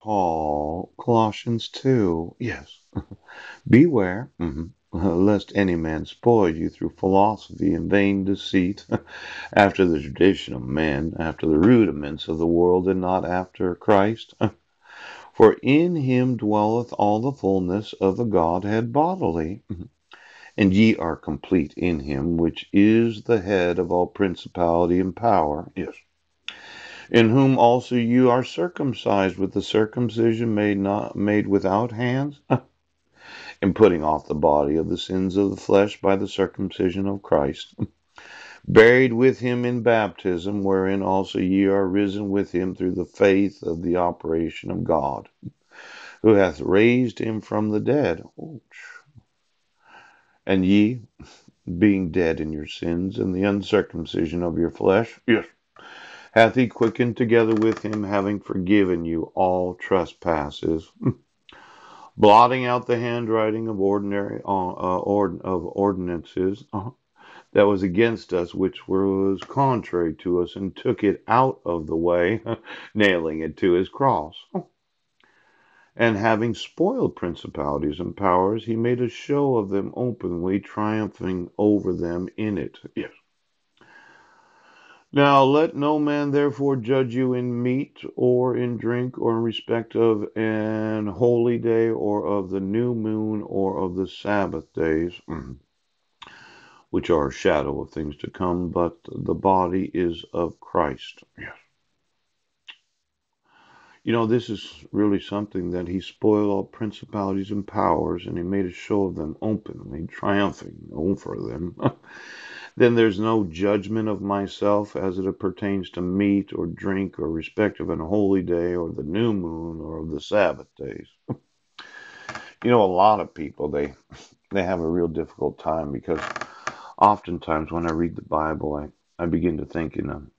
Paul, Colossians 2. Yes. Beware, lest any man spoil you through philosophy and vain deceit, after the tradition of men, after the rudiments of the world, and not after Christ. For in him dwelleth all the fullness of the Godhead bodily. And ye are complete in him, which is the head of all principality and power. Yes. In whom also you are circumcised with the circumcision made without hands, and putting off the body of the sins of the flesh by the circumcision of Christ, buried with him in baptism, wherein also ye are risen with him through the faith of the operation of God, who hath raised him from the dead. And ye, being dead in your sins and the uncircumcision of your flesh, yes, hath he quickened together with him, having forgiven you all trespasses, blotting out the handwriting of ordinances that was against us, which was contrary to us, and took it out of the way, nailing it to his cross. And having spoiled principalities and powers, he made a show of them openly, triumphing over them in it. Yes. Now let no man therefore judge you in meat or in drink or in respect of an holy day or of the new moon or of the Sabbath days, which are a shadow of things to come, but the body is of Christ. Yes. You know, this is really something that he spoiled all principalities and powers, and he made a show of them openly, triumphing over them. Then there's no judgment of myself as it pertains to meat or drink or respect of an holy day or the new moon or of the Sabbath days. You know, a lot of people, they have a real difficult time because oftentimes when I read the Bible, I begin to think in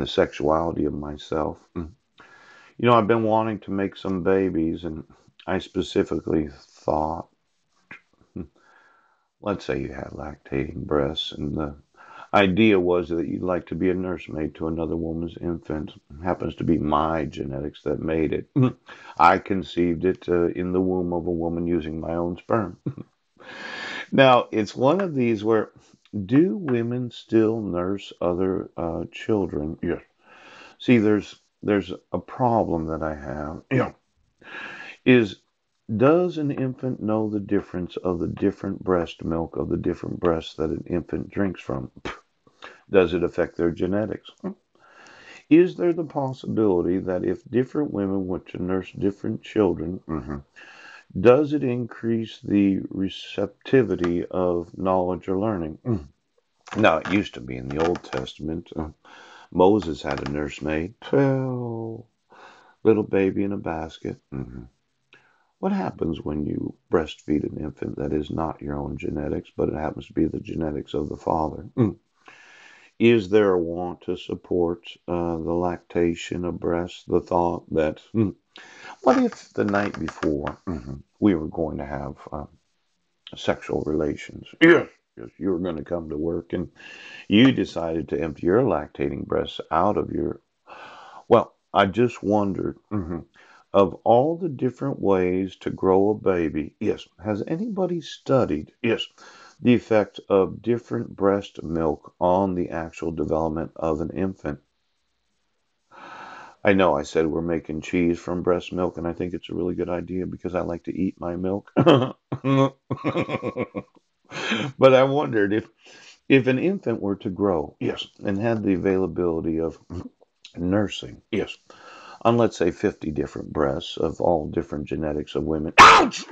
the sexuality of myself. You know, I've been wanting to make some babies, and I specifically thought, let's say you had lactating breasts, and the idea was that you'd like to be a nursemaid to another woman's infant. It happens to be my genetics that made it. I conceived it in the womb of a woman using my own sperm. Now, it's one of these where do women still nurse other children? Yes. See, there's a problem that I have. Yeah. Is does an infant know the difference of the different breast milk of the different breasts that an infant drinks from? Does it affect their genetics? Is there the possibility that if different women were to nurse different children, does it increase the receptivity of knowledge or learning? Now, it used to be in the Old Testament. Moses had a nursemaid. Well, little baby in a basket. What happens when you breastfeed an infant that is not your own genetics, but it happens to be the genetics of the father? Is there a want to support the lactation of breast? The thought that, what if the night before we were going to have sexual relations? Yes. Yes, you were going to come to work and you decided to empty your lactating breasts out of your. Well, I just wondered, of all the different ways to grow a baby, yes, has anybody studied, yes, the effect of different breast milk on the actual development of an infant? I know I said we're making cheese from breast milk, and I think it's a really good idea because I like to eat my milk. But I wondered if an infant were to grow, yes, and had the availability of nursing, yes, on let's say 50 different breasts of all different genetics of women. Ouch!